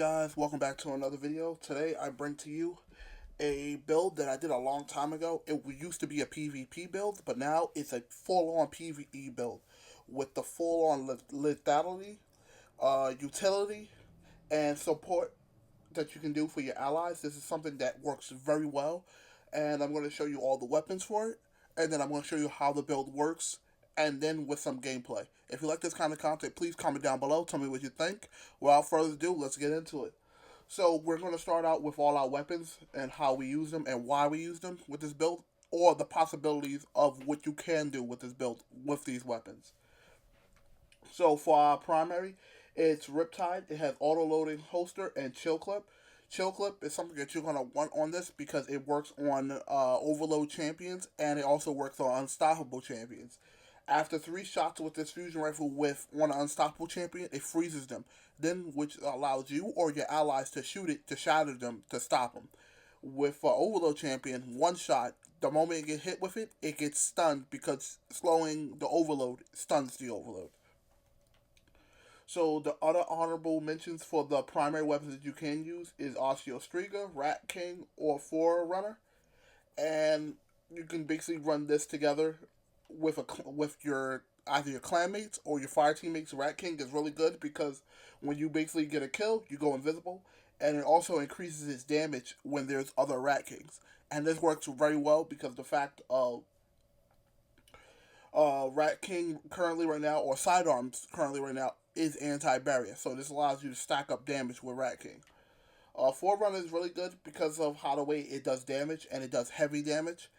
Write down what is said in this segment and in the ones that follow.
guys, welcome back to another video. Today I bring to you a build that I did a long time ago. It used to be a PvP build, but now it's a full-on PvE build with the full-on lethality, utility, and support that you can do for your allies. This is something that works very well, and I'm going to show you all the weapons for it, and then I'm going to show you how the build works, and then with some gameplay. If you like this kind of content, please comment down below. Tell me what you think. Without further ado, let's get into it. So we're going to start out with all our weapons and how we use them and why we use them with this build, or the possibilities of what you can do with this build with these weapons. So for our primary, it's Riptide. It has auto loading holster and chill clip. Chill clip is something that you're gonna want on this because it works on overload champions and it also works on unstoppable champions. After 3 shots with this fusion rifle with one unstoppable champion, it freezes them. Then, which allows you or your allies to shoot it to shatter them to stop them. With overload champion, 1 shot. The moment it gets hit with it, it gets stunned because slowing the overload stuns the overload. So the other honorable mentions for the primary weapons that you can use is Striga, Rat King, or Forerunner, and you can basically run this together with your either your clanmates or your fire teammates. Rat King is really good because when you basically get a kill, you go invisible, and it also increases its damage when there's other Rat Kings. And this works very well because the fact of Rat King currently right now, or Sidearms currently right now, is anti-barrier. So this allows you to stack up damage with Rat King. Forerunner is really good because of how the way it does damage, and it does heavy damage.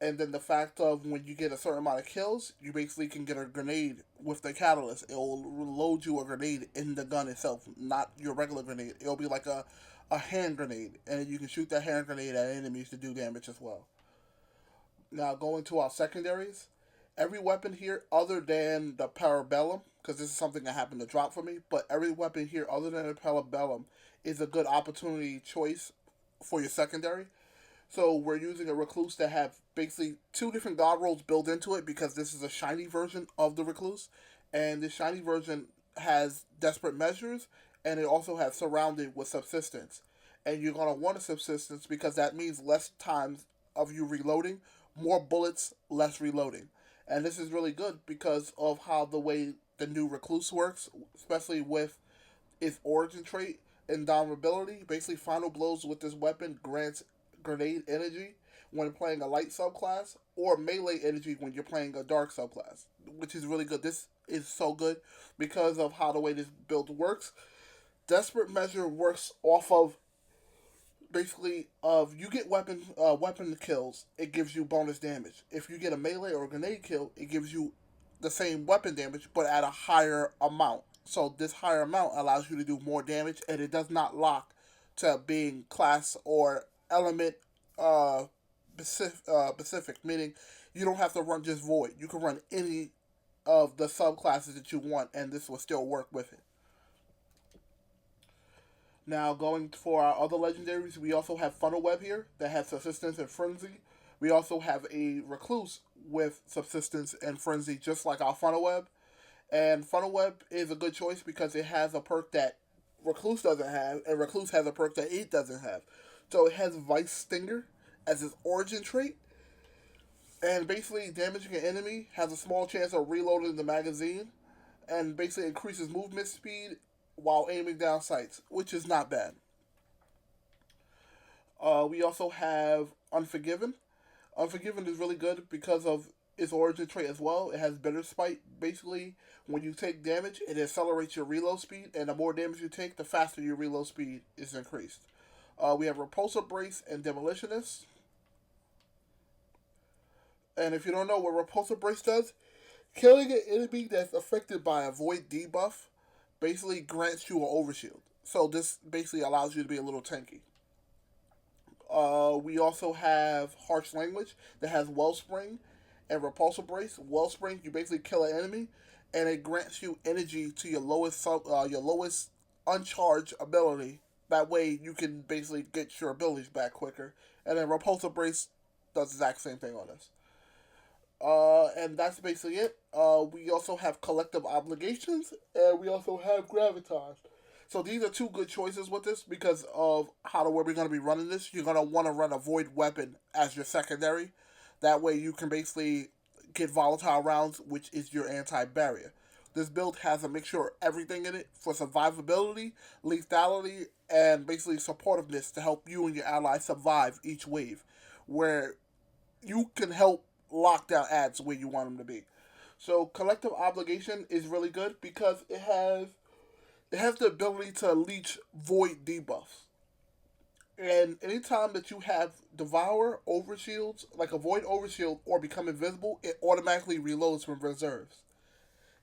And then the fact of when you get a certain amount of kills, you basically can get a grenade with the catalyst. It will load you a grenade in the gun itself, not your regular grenade. It'll be like a hand grenade, and you can shoot that hand grenade at enemies to do damage as well. Now going to our secondaries, every weapon here other than the Parabellum, because this is something that happened to drop for me, but every weapon here other than the Parabellum is a good opportunity choice for your secondary. So we're using a Recluse that have basically 2 different god rolls built into it because this is a shiny version of the Recluse, and the shiny version has Desperate Measures, and it also has Surrounded with Subsistence. And you're gonna want a subsistence because that means less times of you reloading, more bullets, less reloading. And this is really good because of how the way the new Recluse works, especially with its origin trait, Indomitability. Basically, final blows with this weapon grants grenade energy when playing a light subclass, or melee energy when you're playing a dark subclass, which is really good. This is so good because of how the way this build works. Desperate Measure works off of basically of you get weapon kills, it gives you bonus damage. If you get a melee or a grenade kill, it gives you the same weapon damage but at a higher amount. So this higher amount allows you to do more damage, and it does not lock to being class or element specific, meaning you don't have to run just void. You can run any of the subclasses that you want, and this will still work with it. Now, going for our other legendaries, we also have Funnel Web here that has Subsistence and Frenzy. We also have a Recluse with Subsistence and Frenzy, just like our Funnel Web. And Funnel Web is a good choice because it has a perk that Recluse doesn't have, and Recluse has a perk that it doesn't have. So it has Vice Stinger as its origin trait, and basically damaging an enemy has a small chance of reloading the magazine, and basically increases movement speed while aiming down sights, which is not bad. We also have Unforgiven. Unforgiven is really good because of its origin trait as well. It has Bitter Spite. Basically, when you take damage, it accelerates your reload speed, and the more damage you take, the faster your reload speed is increased. We have Repulsor Brace and Demolitionist. And if you don't know what Repulsor Brace does, killing an enemy that's affected by a Void debuff basically grants you an overshield. So this basically allows you to be a little tanky. We also have Harsh Language that has Wellspring and Repulsor Brace. Wellspring, you basically kill an enemy, and it grants you energy to your lowest uncharged ability. That way, you can basically get your abilities back quicker. And then Repulsor Brace does the exact same thing on this. And that's basically it. We also have Collective Obligations, and we also have Gravitas. So these are two good choices with this because of how the way we're going to be running this. You're going to want to run a void weapon as your secondary. That way you can basically get volatile rounds, which is your anti-barrier. This build has a mixture of everything in it for survivability, lethality, and basically supportiveness to help you and your allies survive each wave, where you can help lock down ads where you want them to be. So collective obligation is really good because it has the ability to leech void debuffs. And anytime that you have Devour overshields, like a Void overshield or become invisible, it automatically reloads from reserves.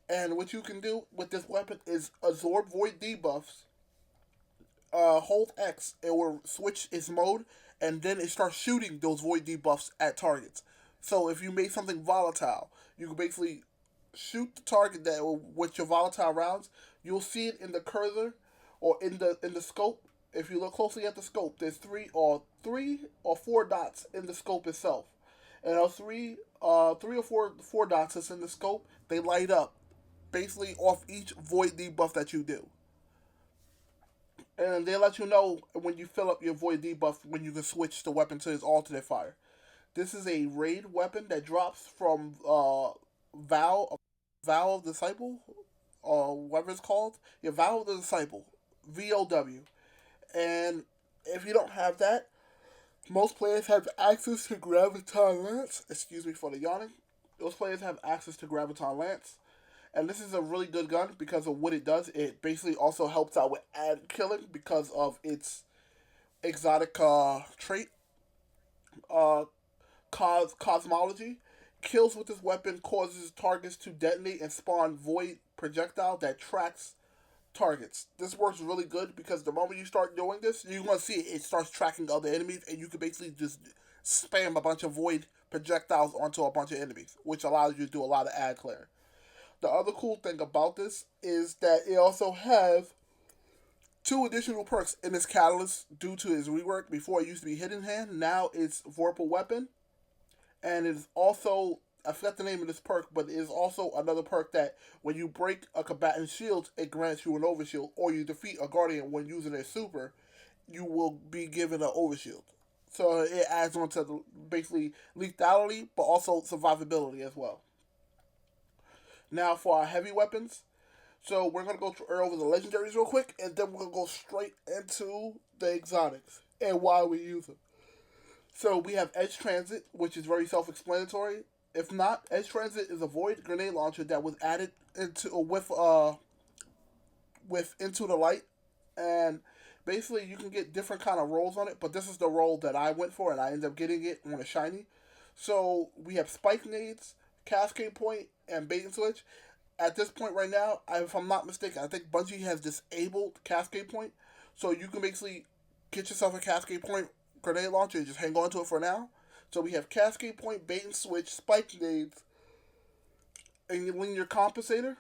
And what you can do with this weapon is absorb Void debuffs, hold X, it will switch its mode, and then it starts shooting those Void debuffs at targets. So if you made something volatile, you can basically shoot the target that with your volatile rounds. You'll see it in the cursor or in the scope. If you look closely at the scope, there's three or four dots in the scope itself, and those three or four dots that's in the scope, they light up basically off each void debuff that you do, and they let you know when you fill up your void debuff when you can switch the weapon to its alternate fire. This is a raid weapon that drops from Vow Vow of Disciple, or whatever it's called. Yeah, Vow of the Disciple, VOW. And if you don't have that, most players have access to Graviton Lance. Excuse me for the yawning. Those players have access to Graviton Lance. And this is a really good gun because of what it does. It basically also helps out with ad killing because of its exotic trait, uh, cosmology. Kills with this weapon causes targets to detonate and spawn void projectile that tracks targets. This works really good because the moment you start doing this, you're going to see it starts tracking other enemies, and you can basically just spam a bunch of void projectiles onto a bunch of enemies, which allows you to do a lot of ad clear. The other cool thing about this is that it also has two additional perks in its catalyst due to its rework. Before it used to be Hidden Hand, now it's Vorpal Weapon, and it is also, I forgot the name of this perk, but it is also another perk that when you break a combatant's shield, it grants you an overshield, or you defeat a guardian when using a super, you will be given an overshield. So it adds on to the, basically lethality, but also survivability as well. Now for our heavy weapons, so we're gonna go over the legendaries real quick, and then we're gonna go straight into the exotics and why we use them. So we have Edge Transit, which is very self-explanatory. If not, Edge Transit is a void grenade launcher that was added into with Into the Light, and basically you can get different kind of rolls on it. But this is the roll that I went for, and I ended up getting it on a shiny. So we have Spike Nades, Cascade Point, and Bait and Switch. At this point right now, if I'm not mistaken, I think Bungie has disabled Cascade Point, so you can basically get yourself a Cascade Point grenade launcher and just hang on to it for now. So we have Cascade Point, Bait and Switch, Spike Nades, and your Linear Compensator.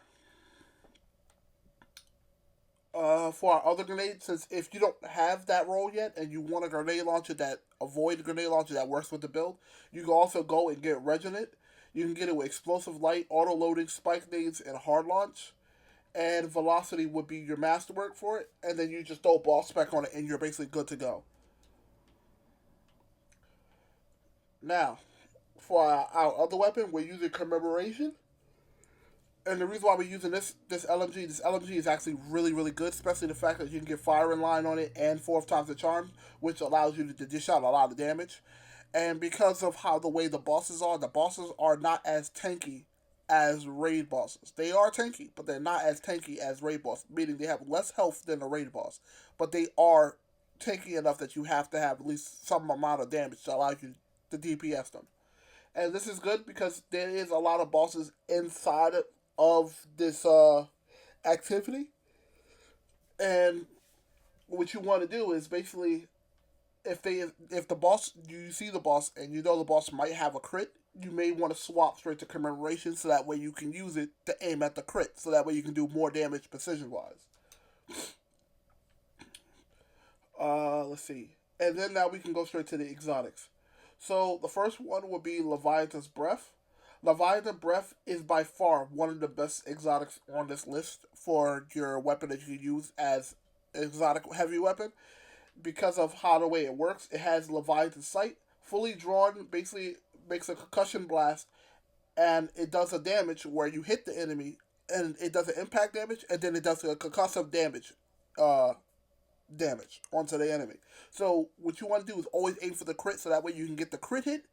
For our other grenades, since if you don't have that roll yet and you want a grenade launcher that avoid grenade launcher that works with the build, you can also go and get Regiment. You can get it with Explosive Light, Auto Loading, Spike Nades, and Hard Launch. And Velocity would be your masterwork for it. And then you just throw ball spec on it and you're basically good to go. Now, for our other weapon, we're using Commemoration. And the reason why we're using this LMG is actually really, really good, especially the fact that you can get Fire in Line on it and fourth time's the charm, which allows you to dish out a lot of damage. And because of how the way the bosses are not as tanky as raid bosses. They are tanky, but they're not as tanky as raid boss, meaning they have less health than a raid boss. But they are tanky enough that you have to have at least some amount of damage to allow you to DPS them. And this is good because there is a lot of bosses inside of this activity. And what you want to do is basically if the boss you see the boss and you know the boss might have a crit, you may want to swap straight to Commemoration so that way you can use it to aim at the crit, so that way you can do more damage precision wise. Let's see. And then now we can go straight to the exotics. So the first one would be Leviathan's Breath. Leviathan Breath is by far one of the best exotics on this list for your weapon that you can use as exotic heavy weapon. Because of how the way it works, it has Leviathan sight, fully drawn, basically makes a concussion blast, and it does a damage where you hit the enemy, and it does an impact damage, and then it does a concussive uh, damage onto the enemy. So what you want to do is always aim for the crit, so that way you can get the crit hit,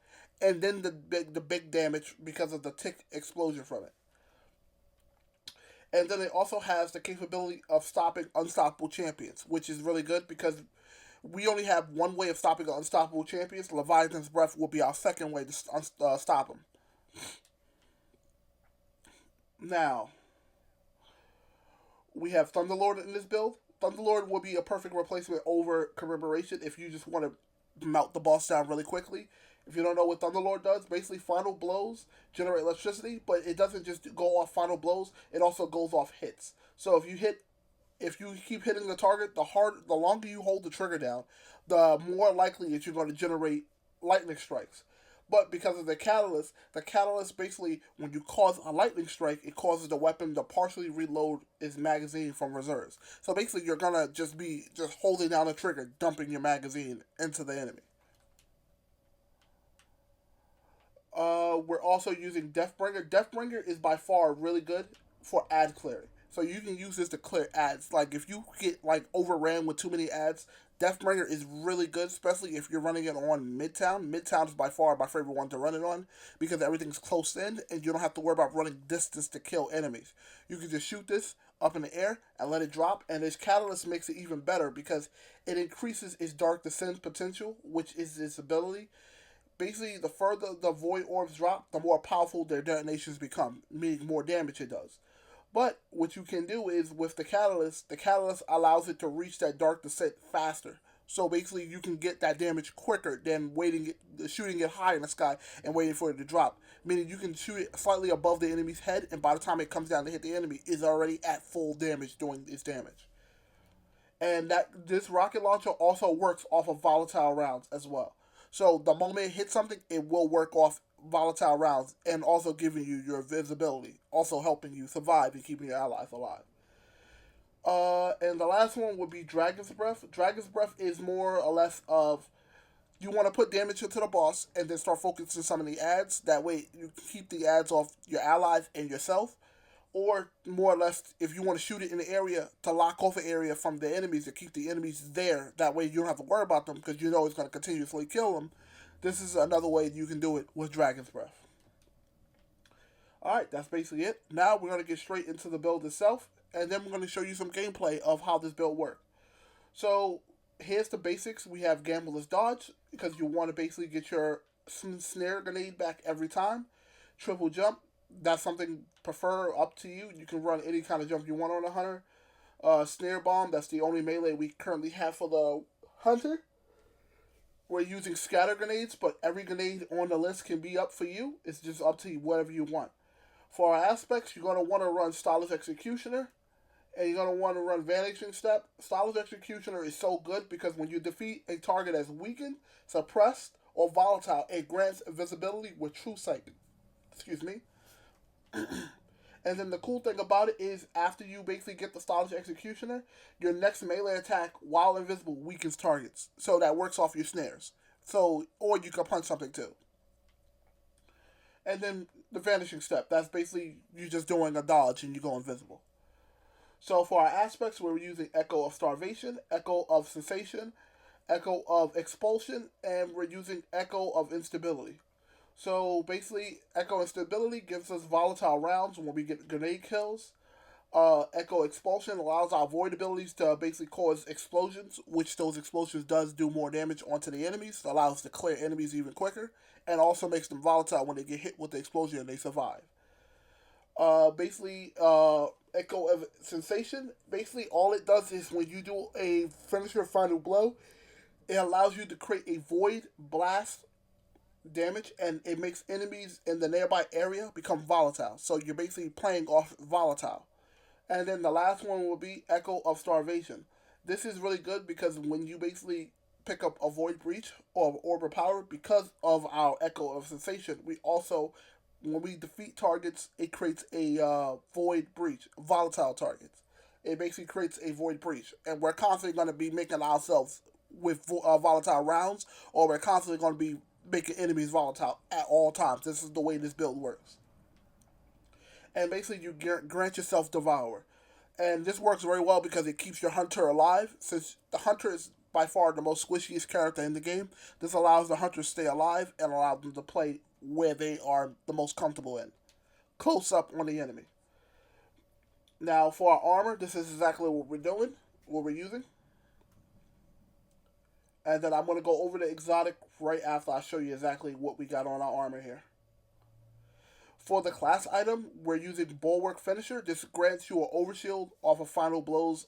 and then the big damage because of the tick explosion from it. And then it also has the capability of stopping unstoppable champions, which is really good because we only have one way of stopping unstoppable champions. Leviathan's Breath will be our second way to stop them. Now, we have Thunderlord in this build. Thunderlord will be a perfect replacement over Commemoration if you just want to melt the boss down really quickly. If you don't know what Thunderlord does, basically final blows generate electricity, but it doesn't just go off final blows, it also goes off hits. So if you keep hitting the target, the longer you hold the trigger down, the more likely that you're going to generate lightning strikes. But because of the catalyst basically, when you cause a lightning strike, it causes the weapon to partially reload its magazine from reserves. So basically, you're gonna just be just holding down the trigger, dumping your magazine into the enemy. We're also using Deathbringer. Deathbringer is by far really good for ad clearing. So you can use this to clear ads. Like if you get like overran with too many ads, Deathbringer is really good, especially if you're running it on Midtown. Midtown is by far my favorite one to run it on because everything's close in and you don't have to worry about running distance to kill enemies. You can just shoot this up in the air and let it drop, and this catalyst makes it even better because it increases its dark descent potential, which is its ability. Basically, the further the void orbs drop, the more powerful their detonations become, meaning more damage it does. But what you can do is with the catalyst allows it to reach that dark descent faster. So basically, you can get that damage quicker than shooting it high in the sky and waiting for it to drop. Meaning you can shoot it slightly above the enemy's head, and by the time it comes down to hit the enemy, it's already at full damage doing its damage. And that this rocket launcher also works off of volatile rounds as well. So the moment it hits something, it will work off volatile rounds and also giving you your visibility, also helping you survive and keeping your allies alive. And the last one would be Dragon's Breath. Dragon's Breath is more or less of you want to put damage into the boss and then start focusing some of the ads. That way you keep the ads off your allies and yourself. Or more or less, if you want to shoot it in the area to lock off an area from the enemies to keep the enemies there, that way you don't have to worry about them because you know it's going to continuously kill them. This is another way you can do it with Dragon's Breath. Alright, that's basically it. Now we're going to get straight into the build itself, and then we're going to show you some gameplay of how this build works. So, here's the basics. We have Gambler's Dodge, because you want to basically get your snare grenade back every time. Triple Jump, that's something prefer up to you. You can run any kind of jump you want on a hunter. Snare Bomb, that's the only melee we currently have for the hunter. We're using scatter grenades, but every grenade on the list can be up for you. It's just up to you, whatever you want. For our aspects, you're going to want to run Stylish Executioner, and you're going to want to run Vanishing Step. Stylish Executioner is so good because when you defeat a target as weakened, suppressed, or volatile, it grants invisibility with True Sight. Excuse me. And then the cool thing about it is after you basically get the Stylish Executioner, your next melee attack, while invisible, weakens targets. So that works off your snares. So, or you can punch something too. And then the Vanishing Step, that's basically you just doing a dodge and you go invisible. So for our aspects, we're using Echo of Starvation, Echo of Sensation, Echo of Expulsion, and we're using Echo of Instability. So basically, Echo Instability gives us volatile rounds when we get grenade kills. Echo Expulsion allows our void abilities to basically cause explosions, which those explosions does do more damage onto the enemies. It allows us to clear enemies even quicker, and also makes them volatile when they get hit with the explosion and they survive. Echo of Sensation, basically all it does is when you do a finisher final blow, it allows you to create a void blast damage, and it makes enemies in the nearby area become volatile. So you're basically playing off volatile. And then the last one will be Echo of Starvation. This is really good because when you basically pick up a Void Breach or Orb of Power, because of our Echo of Sensation, we also, when we defeat targets, it creates a Void Breach, volatile targets. it basically creates a void breach, and we're constantly going to be making ourselves with volatile rounds, or we're constantly going to be making enemies volatile at all times. This is the way this build works. And basically, you grant yourself Devour. And this works very well because it keeps your hunter alive. Since the hunter is by far the most squishiest character in the game, this allows the hunter to stay alive and allow them to play where they are the most comfortable in, close up on the enemy. Now, for our armor, this is exactly what we're doing, what we're using. And then I'm going to go over the exotic right after I show you exactly what we got on our armor here. For the class item, we're using Bulwark Finisher. This grants you an overshield off of final blows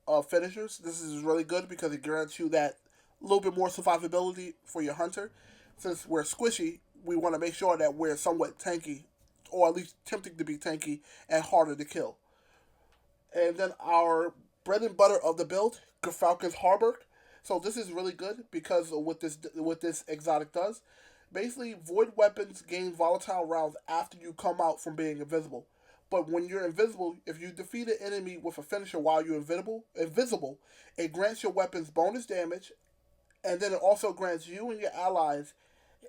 of finishers. This is really good because it grants you that little bit more survivability for your hunter. Since we're squishy, we want to make sure that we're somewhat tanky, or at least tempting to be tanky and harder to kill. And then our bread and butter of the build, Falcon's Harbor. So this is really good because of what this exotic does. Basically, void weapons gain volatile rounds after you come out from being invisible. But when you're invisible, if you defeat an enemy with a finisher while you're invisible, it grants your weapons bonus damage, and then it also grants you and your allies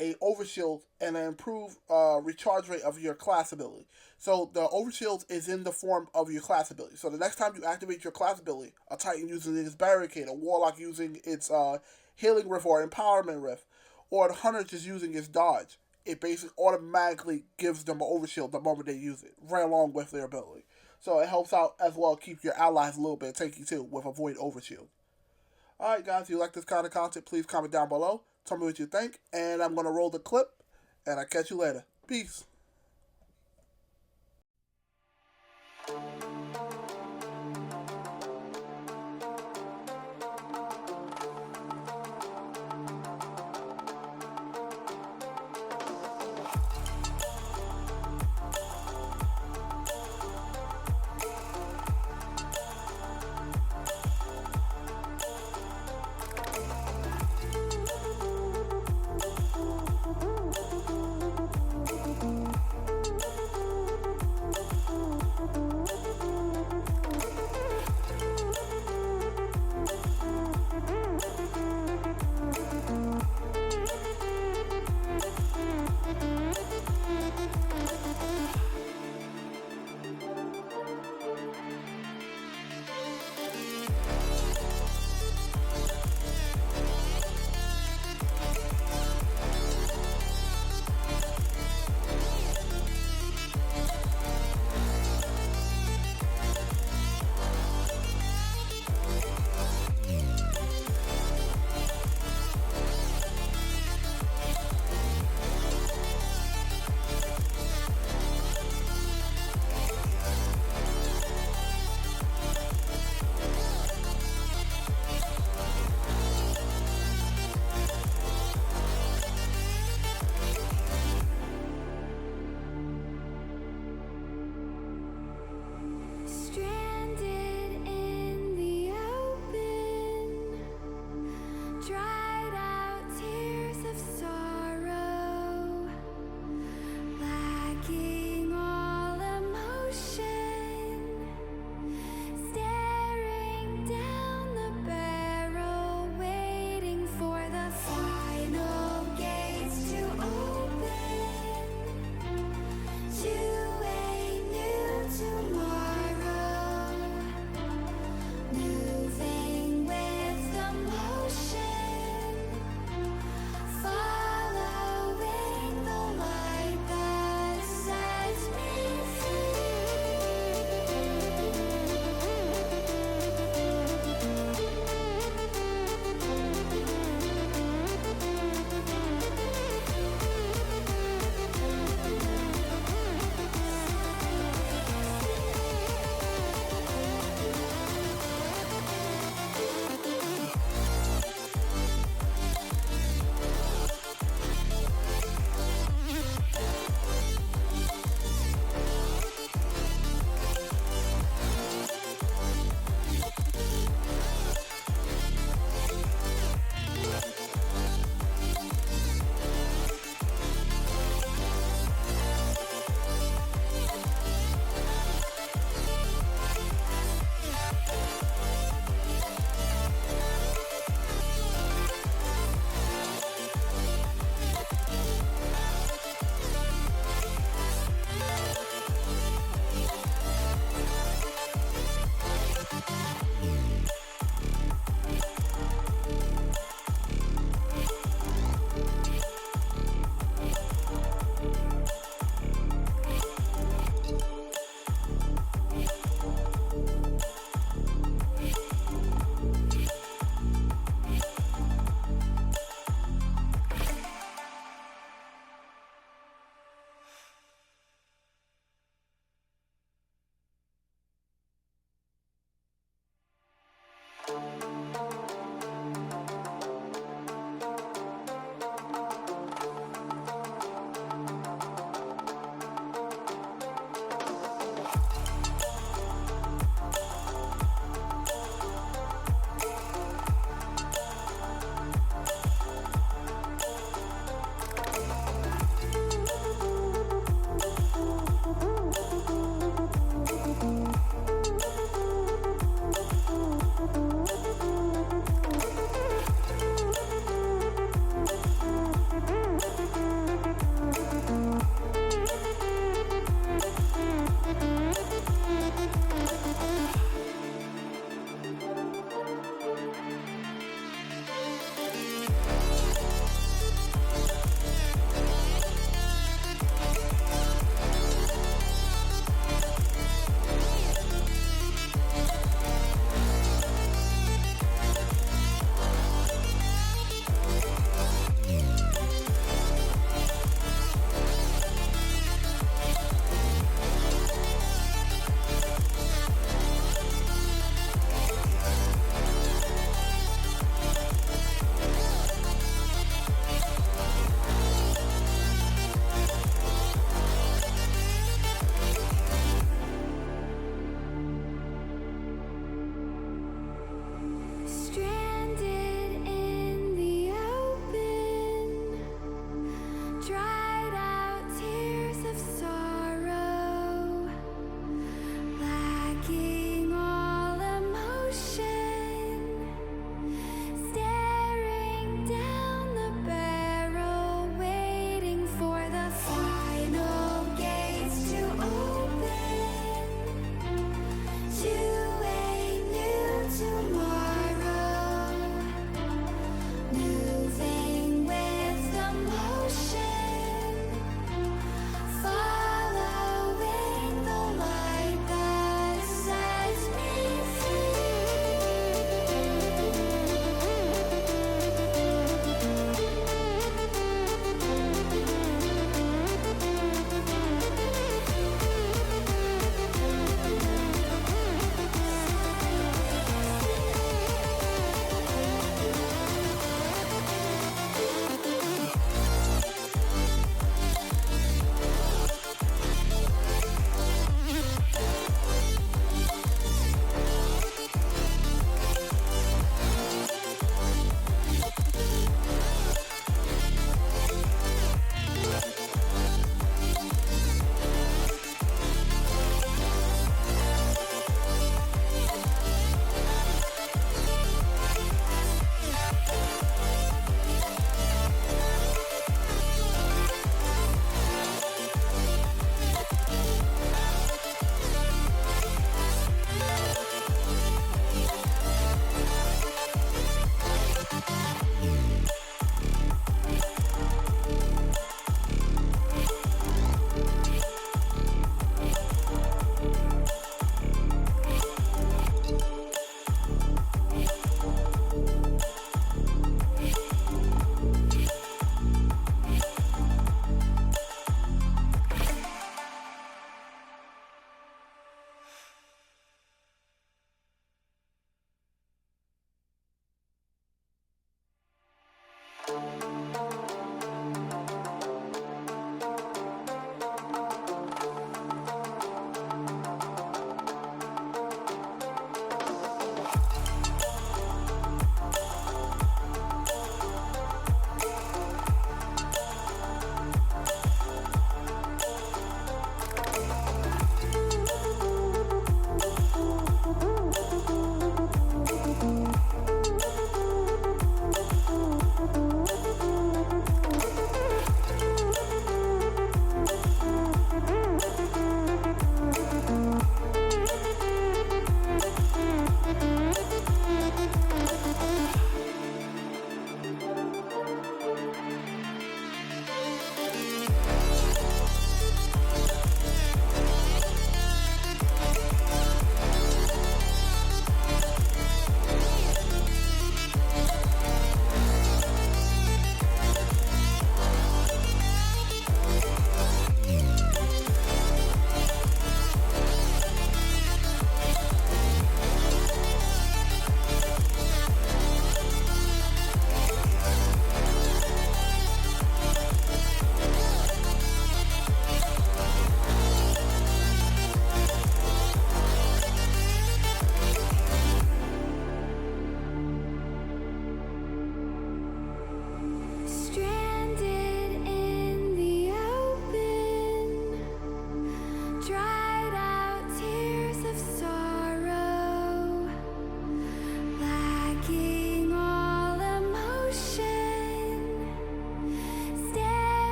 a overshield and an improved recharge rate of your class ability. So the overshield is in the form of your class ability. So the next time you activate your class ability, a Titan using its barricade, a Warlock using its healing riff or empowerment riff, or the Hunter just using its dodge, it basically automatically gives them an overshield the moment they use it, right along with their ability. So it helps out as well keep your allies a little bit tanky too with a void overshield. Alright guys, if you like this kind of content, please comment down below. Tell me what you think, and I'm going to roll the clip, and I'll catch you later. Peace.